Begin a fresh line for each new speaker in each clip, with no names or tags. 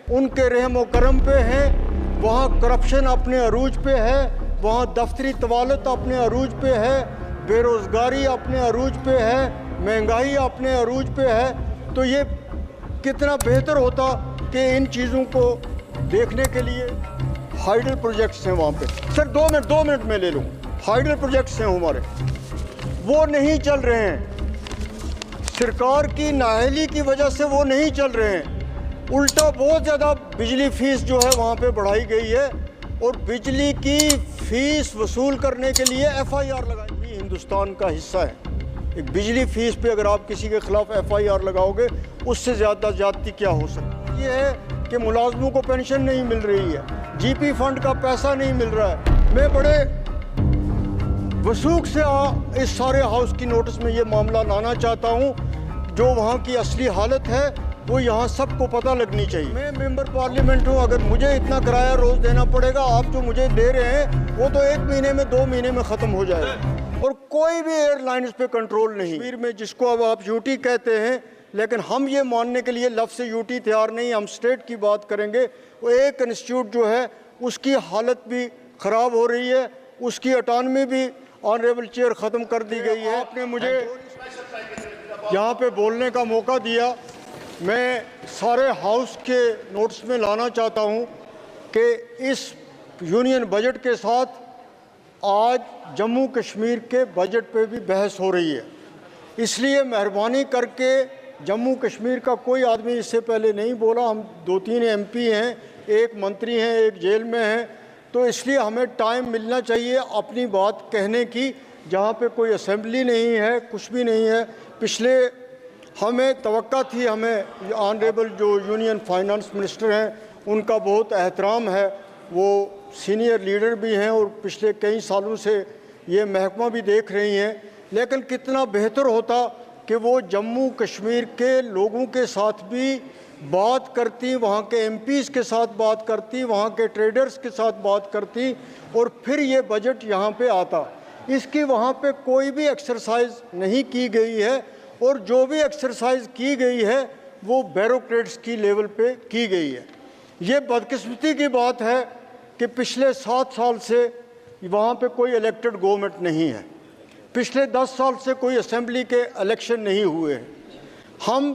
उनके रहम व करम पे हैं, वहाँ करप्शन अपने अरूज पे है, वहाँ दफ्तरी तवालत अपने अरूज पे है, बेरोज़गारी अपने अरूज पे है, महंगाई अपने अरूज पे है। तो ये कितना बेहतर होता कि इन चीज़ों को देखने के लिए हाइडल प्रोजेक्ट्स हैं वहाँ पे। सर 2 मिनट में ले लूँ। हाइडल प्रोजेक्ट्स हैं हमारे, वो नहीं चल रहे हैं। सरकार की नाअहली की वजह से वो नहीं चल रहे हैं। उल्टा बहुत ज़्यादा बिजली फीस जो है वहाँ पे बढ़ाई गई है और बिजली की फीस वसूल करने के लिए FIR लगाई गई। हिंदुस्तान का हिस्सा है। एक बिजली फीस पे अगर आप किसी के खिलाफ FIR लगाओगे, उससे ज़्यादा ज़्यादती क्या हो सकती है। ये है कि मुलाजमों को पेंशन नहीं मिल रही है, GP फंड का पैसा नहीं मिल रहा है। मैं बड़े वसूख से इस सारे हाउस की नोटिस में ये मामला लाना चाहता हूँ। जो वहाँ की असली हालत है वो यहाँ सबको पता लगनी चाहिए। मैं मेंबर पार्लियामेंट हूँ, अगर मुझे इतना किराया रोज़ देना पड़ेगा, आप जो मुझे दे रहे हैं वो तो 1 महीने में 2 महीने में ख़त्म हो जाएगा। और कोई भी एयरलाइंस पे कंट्रोल नहीं। कश्मीर में जिसको अब आप यूटी कहते हैं, लेकिन हम ये मानने के लिए लफ्ज़ से यूटी तैयार नहीं। हम स्टेट की बात करेंगे। वो एक इंस्टीट्यूट जो है उसकी हालत भी ख़राब हो रही है, उसकी अटानमी भी ऑनरेबल चेयर ख़त्म कर दी गई है। आपने मुझे यहाँ पे बोलने का मौका दिया। मैं सारे हाउस के नोट्स में लाना चाहता हूँ कि इस यूनियन बजट के साथ आज जम्मू कश्मीर के बजट पे भी बहस हो रही है। इसलिए मेहरबानी करके, जम्मू कश्मीर का कोई आदमी इससे पहले नहीं बोला। हम 2-3 MP हैं, एक मंत्री हैं, एक जेल में हैं, तो इसलिए हमें टाइम मिलना चाहिए अपनी बात कहने की। जहाँ पे कोई असेंबली नहीं है, कुछ भी नहीं है। पिछले हमें तवक्का थी, हमें ऑनरेबल जो यूनियन फाइनेंस मिनिस्टर हैं उनका बहुत एहतराम है, वो सीनियर लीडर भी हैं और पिछले कई सालों से ये महकमा भी देख रही हैं। लेकिन कितना बेहतर होता कि वो जम्मू कश्मीर के लोगों के साथ भी बात करती, वहाँ के MPs के साथ बात करती, वहाँ के ट्रेडर्स के साथ बात करती और फिर ये बजट यहाँ पे आता। इसकी वहाँ पे कोई भी एक्सरसाइज नहीं की गई है और जो भी एक्सरसाइज की गई है वो ब्यूरोक्रेट्स की लेवल पे की गई है। ये बदकिस्मती की बात है कि पिछले 7 साल से वहाँ पे कोई इलेक्टेड गवर्नमेंट नहीं है। पिछले 10 साल से कोई असेंबली के इलेक्शन नहीं हुए हैं। हम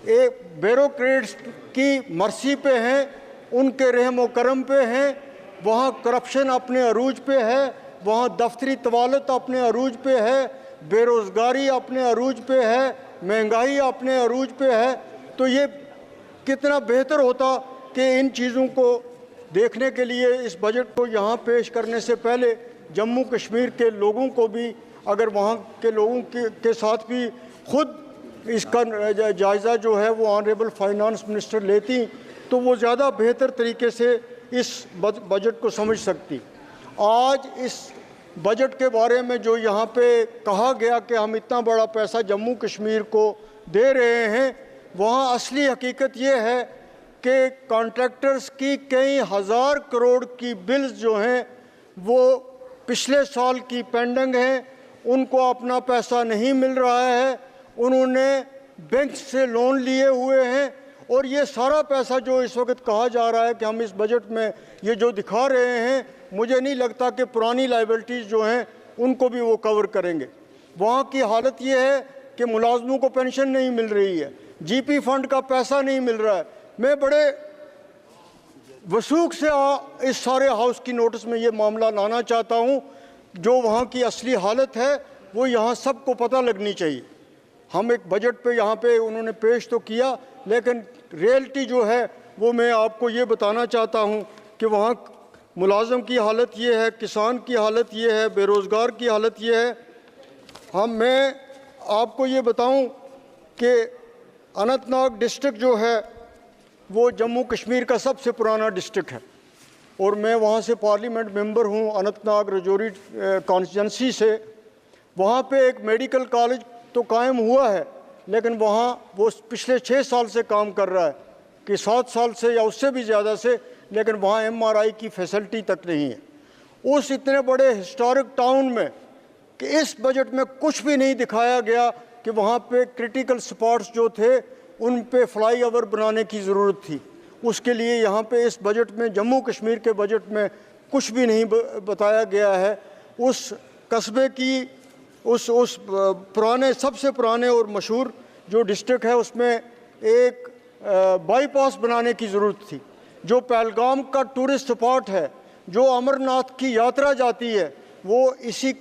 एक ब्यूरोक्रेट्स की मर्सी पे हैं, उनके रहम व करम पे हैं। वहाँ करप्शन अपने अरूज पे है, वहाँ दफ्तरी तवालत अपने अरूज पे है, बेरोज़गारी अपने अरूज पे है, महंगाई अपने अरूज पे है। तो ये कितना बेहतर होता कि इन चीज़ों को देखने के लिए इस बजट को यहाँ पेश करने से पहले जम्मू कश्मीर के लोगों को भी, अगर वहाँ के लोगों के साथ भी खुद इसका जायज़ा जो है वो ऑनरेबल फाइनेंस मिनिस्टर लेती, तो वो ज़्यादा बेहतर तरीके से इस बजट को समझ सकती। आज इस बजट के बारे में जो यहाँ पे कहा गया कि हम इतना बड़ा पैसा जम्मू कश्मीर को दे रहे हैं, वहाँ असली हकीकत ये है कि कॉन्ट्रैक्टर्स की कई हज़ार करोड़ की बिल्स जो हैं वो पिछले साल की पेंडिंग हैं, उनको अपना पैसा नहीं मिल रहा है, उन्होंने बैंक से लोन लिए हुए हैं। और ये सारा पैसा जो इस वक्त कहा जा रहा है कि हम इस बजट में ये जो दिखा रहे हैं, मुझे नहीं लगता कि पुरानी लाइबिलिटीज़ जो हैं उनको भी वो कवर करेंगे। वहाँ की हालत ये है कि मुलाजमों को पेंशन नहीं मिल रही है, GP फंड का पैसा नहीं मिल रहा है। मैं बड़े वसूख से इस सारे हाउस की नोटिस में ये मामला लाना चाहता हूँ। जो वहाँ की असली हालत है वो यहाँ सबको पता लगनी चाहिए। हम एक बजट पे यहाँ पे उन्होंने पेश तो किया, लेकिन रियलिटी जो है वो मैं आपको ये बताना चाहता हूँ कि वहाँ मुलाजम की हालत ये है, किसान की हालत ये है, बेरोज़गार की हालत ये है। मैं आपको ये बताऊँ कि अनंतनाग डिस्ट्रिक्ट जो है वो जम्मू कश्मीर का सबसे पुराना डिस्ट्रिक्ट है और मैं वहाँ से पार्लियामेंट मेंबर हूँ, अनंतनाग रजौरी कॉन्स्टिट्यूंसी से। वहाँ पे एक मेडिकल कॉलेज तो कायम हुआ है, लेकिन वहाँ वो पिछले 6 साल से काम कर रहा है कि 7 साल से या उससे भी ज़्यादा से, लेकिन वहाँ MRI की फैसिलिटी तक नहीं है। उस इतने बड़े हिस्टोरिक टाउन में कि इस बजट में कुछ भी नहीं दिखाया गया कि वहाँ पे क्रिटिकल स्पॉट्स जो थे उन पे फ्लाई ओवर बनाने की ज़रूरत थी। उसके लिए यहाँ पे इस बजट में, जम्मू कश्मीर के बजट में कुछ भी नहीं बताया गया है। उस कस्बे की उस पुराने, सबसे पुराने और मशहूर जो डिस्ट्रिक्ट है उसमें एक बाईपास बनाने की ज़रूरत थी। जो पहलगाम का टूरिस्ट स्पॉट है, जो अमरनाथ की यात्रा जाती है, वो इसी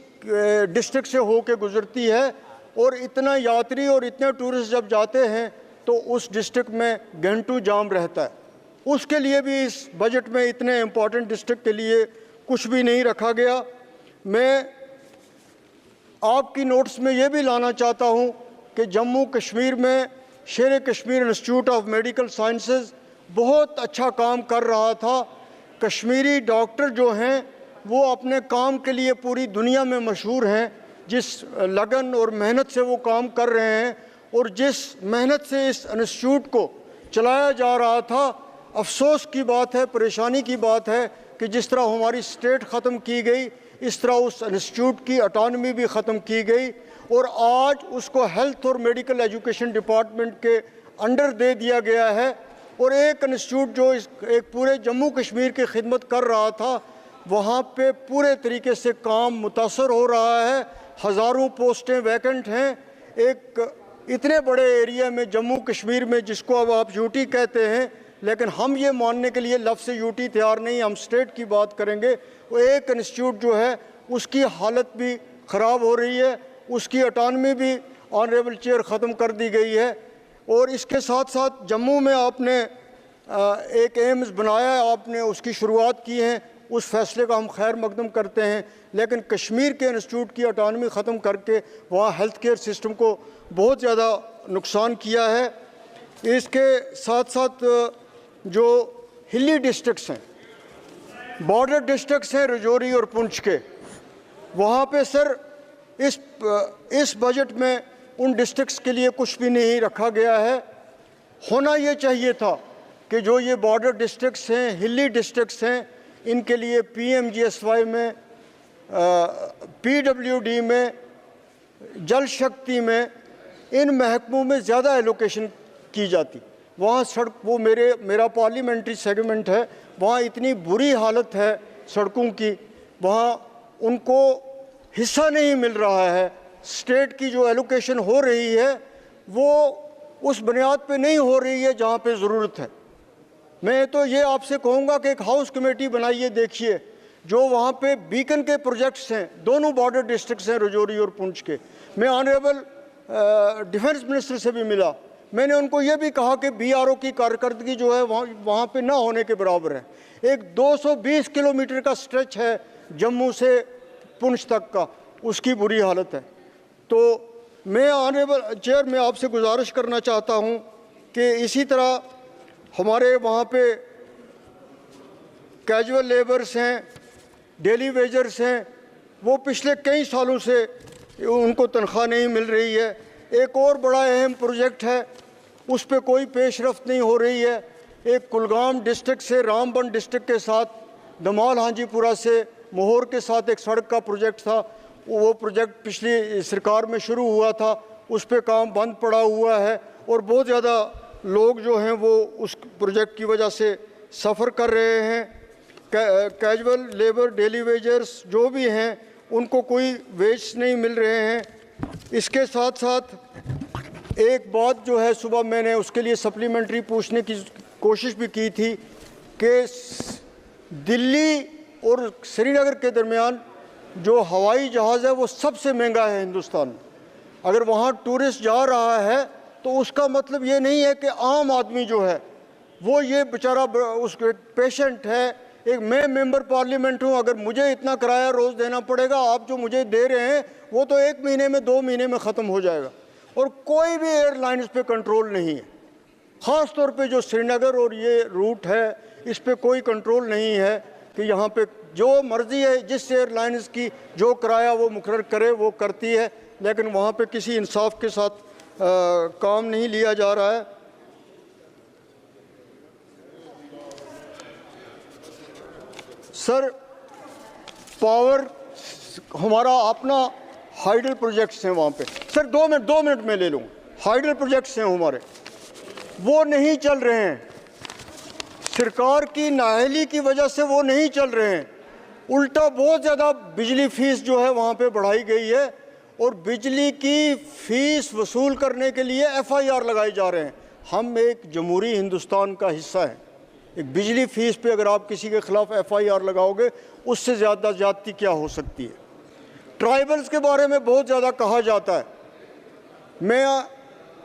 डिस्ट्रिक्ट से होके गुजरती है। और इतना यात्री और इतने टूरिस्ट जब जाते हैं तो उस डिस्ट्रिक्ट में घंटों जाम रहता है। उसके लिए भी इस बजट में इतने इम्पोर्टेंट डिस्ट्रिक्ट के लिए कुछ भी नहीं रखा गया। मैं आपकी नोट्स में ये भी लाना चाहता हूँ कि जम्मू कश्मीर में शेर Kashmir institute of medical sciences बहुत अच्छा काम कर रहा था। कश्मीरी डॉक्टर जो हैं वो अपने काम के लिए पूरी दुनिया में मशहूर हैं। जिस लगन और मेहनत से वो काम कर रहे हैं और जिस मेहनत से इस इंस्टीट्यूट को चलाया जा रहा था, अफसोस की बात है, परेशानी की बात है कि जिस तरह हमारी स्टेट ख़त्म की गई, इस तरह उस इंस्टीट्यूट की ऑटोनॉमी भी ख़त्म की गई और आज उसको हेल्थ और मेडिकल एजुकेशन डिपार्टमेंट के अंडर दे दिया गया है। और एक इंस्टीट्यूट जो एक पूरे जम्मू कश्मीर की खिदमत कर रहा था, वहाँ पे पूरे तरीके से काम मुतासर हो रहा है। हज़ारों पोस्टें वैकेंट हैं। एक इतने बड़े एरिया में, जम्मू कश्मीर में, जिसको अब आप यूटी कहते हैं, लेकिन हम ये मानने के लिए लफ्ज़ से यूटी तैयार नहीं, हम स्टेट की बात करेंगे। वो एक इंस्टीट्यूट जो है उसकी हालत भी ख़राब हो रही है, उसकी ऑटोनॉमी भी ऑनरेबल चेयर ख़त्म कर दी गई है। और इसके साथ साथ जम्मू में आपने एक एम्स बनाया है, आपने उसकी शुरुआत की है, उस फैसले का हम खैर मकदम करते हैं। लेकिन कश्मीर के इंस्टीट्यूट की ऑटोनॉमी ख़त्म करके वहाँ हेल्थ केयर सिस्टम को बहुत ज़्यादा नुकसान किया है। इसके साथ साथ जो हिली डिस्ट्रिक्ट्स हैं, बॉर्डर डिस्ट्रिक्ट्स हैं रजौरी और पुंछ के, वहाँ पे सर इस बजट में उन डिस्ट्रिक्ट्स के लिए कुछ भी नहीं रखा गया है। होना ये चाहिए था कि जो ये बॉर्डर डिस्ट्रिक्ट्स हैं, हिली डिस्ट्रिक्ट्स हैं, इनके लिए PMGSY में, PWD में, जल शक्ति में, इन महकमों में ज़्यादा एलोकेशन की जाती। वहाँ सड़क, वो मेरा पार्लियामेंट्री सेगमेंट है, वहाँ इतनी बुरी हालत है सड़कों की, वहाँ उनको हिस्सा नहीं मिल रहा है। स्टेट की जो एलोकेशन हो रही है वो उस बुनियाद पे नहीं हो रही है जहाँ पे ज़रूरत है। मैं तो ये आपसे कहूँगा कि एक हाउस कमेटी बनाइए, देखिए जो वहाँ पे बीकन के प्रोजेक्ट्स हैं, दोनों बॉर्डर डिस्ट्रिक्ट्स हैं रजौरी और पुंछ के। मैं ऑनरेबल डिफेंस मिनिस्टर से भी मिला, मैंने उनको ये भी कहा कि BRO की कारकर्दगी जो है वहाँ पे ना होने के बराबर है। एक 220 किलोमीटर का स्ट्रेच है जम्मू से पुंछ तक का, उसकी बुरी हालत है। तो मैं ऑनरेबल चेयर में आपसे गुजारिश करना चाहता हूँ कि इसी तरह हमारे वहाँ पे कैजुअल लेबर्स हैं, डेली वेजर्स हैं, वो पिछले कई सालों से उनको तनख्वाह नहीं मिल रही है। एक और बड़ा अहम प्रोजेक्ट है, उस पर कोई पेशरफ्त नहीं हो रही है। एक कुलगाम डिस्ट्रिक्ट से रामबन डिस्ट्रिक्ट के साथ, दमाल हांजीपुरा से मोहर के साथ एक सड़क का प्रोजेक्ट था, वो प्रोजेक्ट पिछली सरकार में शुरू हुआ था, उस पर काम बंद पड़ा हुआ है और बहुत ज़्यादा लोग जो हैं वो उस प्रोजेक्ट की वजह से सफ़र कर रहे हैं। कैजुअल लेबर, डेली वेजर्स जो भी हैं, उनको कोई वेज नहीं मिल रहे हैं। इसके साथ साथ एक बात जो है, सुबह मैंने उसके लिए सप्लीमेंट्री पूछने की कोशिश भी की थी कि दिल्ली और श्रीनगर के दरमियान जो हवाई जहाज़ है वो सबसे महंगा है हिंदुस्तान में। अगर वहाँ टूरिस्ट जा रहा है तो उसका मतलब ये नहीं है कि आम आदमी जो है वो ये बेचारा उस पेशेंट है। एक मैं मेंबर पार्लियामेंट हूँ, अगर मुझे इतना किराया रोज़ देना पड़ेगा, आप जो मुझे दे रहे हैं वो तो 1 महीने में 2 महीने में ख़त्म हो जाएगा। और कोई भी एयरलाइंस पे कंट्रोल नहीं है, ख़ास तौर पे जो श्रीनगर और ये रूट है इस पे कोई कंट्रोल नहीं है कि यहाँ पे जो मर्ज़ी है जिस एयरलाइंस की जो किराया वो मुकर्रर करे वो करती है, लेकिन वहाँ पे किसी इंसाफ के साथ काम नहीं लिया जा रहा है। सर, पावर हमारा अपना हाइडल प्रोजेक्ट्स हैं वहाँ पे। सर 2 मिनट में ले लूँगा। हाइडल प्रोजेक्ट्स हैं हमारे, वो नहीं चल रहे हैं। सरकार की नाअहली की वजह से वो नहीं चल रहे हैं। उल्टा बहुत ज़्यादा बिजली फीस जो है वहाँ पे बढ़ाई गई है और बिजली की फ़ीस वसूल करने के लिए FIR लगाए जा रहे हैं। हम एक जमहूरी हिंदुस्तान का हिस्सा हैं। एक बिजली फ़ीस पे अगर आप किसी के ख़िलाफ़ FIR लगाओगे, उससे ज़्यादा ज़्यादती क्या हो सकती है। ट्राइबल्स के बारे में बहुत ज़्यादा कहा जाता है। मैं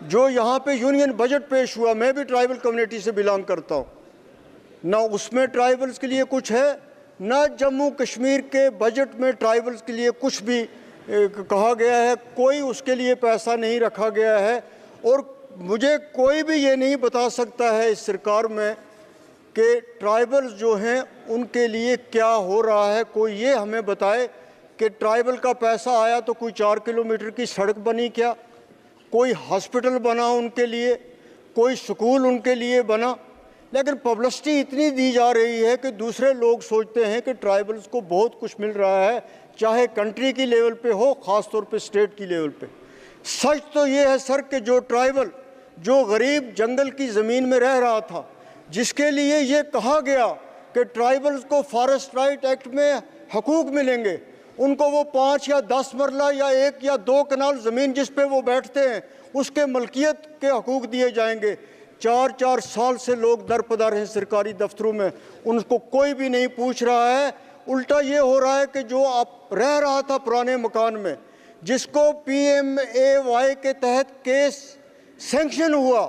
जो यहाँ पे यूनियन बजट पेश हुआ, मैं भी ट्राइबल कम्युनिटी से बिलोंग करता हूँ। ना उसमें ट्राइबल्स के लिए कुछ है, ना जम्मू कश्मीर के बजट में ट्राइबल्स के लिए कुछ भी कहा गया है। कोई उसके लिए पैसा नहीं रखा गया है और मुझे कोई भी ये नहीं बता सकता है इस सरकार में कि ट्राइबल्स जो हैं उनके लिए क्या हो रहा है। कोई ये हमें बताए कि ट्राइबल का पैसा आया तो कोई 4 किलोमीटर की सड़क बनी क्या, कोई हॉस्पिटल बना उनके लिए, कोई स्कूल उनके लिए बना। लेकिन पब्लिसिटी इतनी दी जा रही है कि दूसरे लोग सोचते हैं कि ट्राइबल्स को बहुत कुछ मिल रहा है, चाहे कंट्री की लेवल पे हो, ख़ास तौर पे स्टेट की लेवल पे। सच तो ये है सर कि जो ट्राइबल, जो गरीब जंगल की ज़मीन में रह रहा था, जिसके लिए ये कहा गया कि ट्राइबल्स को फॉरेस्ट राइट एक्ट में हकूक़ मिलेंगे, उनको वो 5 या 10 मरला या 1 या 2 कनाल ज़मीन जिस पे वो बैठते हैं उसके मलकियत के हकूक़ दिए जाएंगे। 4-4 साल से लोग दरपदर हैं सरकारी दफ्तरों में, उनको कोई भी नहीं पूछ रहा है। उल्टा ये हो रहा है कि जो आप रह रहा था पुराने मकान में, जिसको PMAY के तहत केस सैंक्शन हुआ,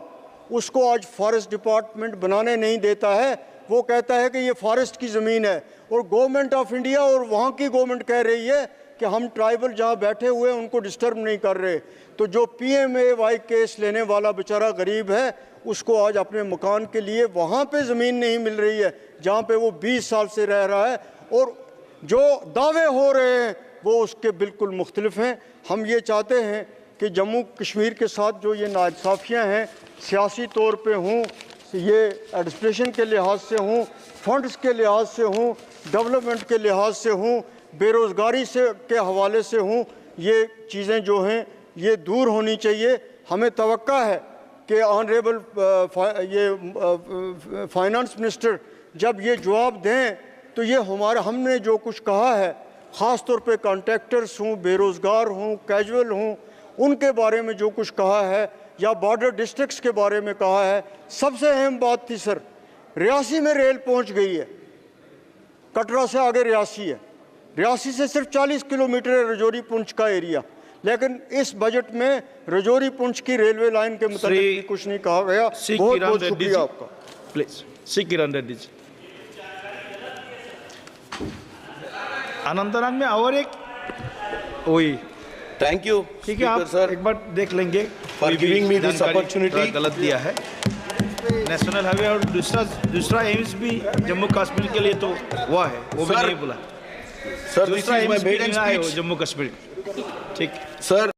उसको आज फॉरेस्ट डिपार्टमेंट बनाने नहीं देता है। वो कहता है कि ये फॉरेस्ट की ज़मीन है और गवर्नमेंट ऑफ इंडिया और वहाँ की गवर्नमेंट कह रही है कि हम ट्राइबल जहाँ बैठे हुए हैं उनको डिस्टर्ब नहीं कर रहे। तो जो PMAY केस लेने वाला बेचारा गरीब है, उसको आज अपने मकान के लिए वहाँ पे ज़मीन नहीं मिल रही है जहाँ पे वो 20 साल से रह रहा है, और जो दावे हो रहे हैं वो उसके बिल्कुल मुख्तलिफ हैं। हम ये चाहते हैं कि जम्मू कश्मीर के साथ जो ये नाइंसाफ़ियाँ हैं, सियासी तौर पे हों, ये एडमिनिस्ट्रेशन के लिहाज से हों, फंड्स के लिहाज से हों, डेवलपमेंट के लिहाज से हों, बेरोज़गारी से के हवाले से हों, ये चीज़ें जो हैं ये दूर होनी चाहिए। हमें तवक्का है कि ऑनरेबल ये फाइनेंस मिनिस्टर जब ये जवाब दें तो ये हमने जो कुछ कहा है, ख़ास तौर पे कॉन्ट्रैक्टर्स हों, बेरोज़गार हों, कैजुअल हों, उनके बारे में जो कुछ कहा है, या बॉर्डर डिस्ट्रिक्ट्स के बारे में कहा है। सबसे अहम बात थी सर, रियासी में रेल पहुंच गई है, कटरा से आगे रियासी है, रियासी से सिर्फ 40 किलोमीटर है रजौरी पुंछ का एरिया, लेकिन इस बजट में रजौरी पुंछ की रेलवे लाइन के मुताबिक कुछ नहीं कहा गया। बहुत बहुत शुक्रिया आपका।
प्लीज श्री किरण रेड्डी जी। अनंतनाग में और एक वही,
थैंक यू।
ठीक है, आप सर एक बार देख लेंगे।
For giving me this opportunity.
गलत दिया है नेशनल हाईवे, और दूसरा एम्स भी जम्मू कश्मीर के लिए तो हुआ है, वो भी नहीं बोला
sir. This is my maiden speech
Jammu Kashmir. ठीक
सर।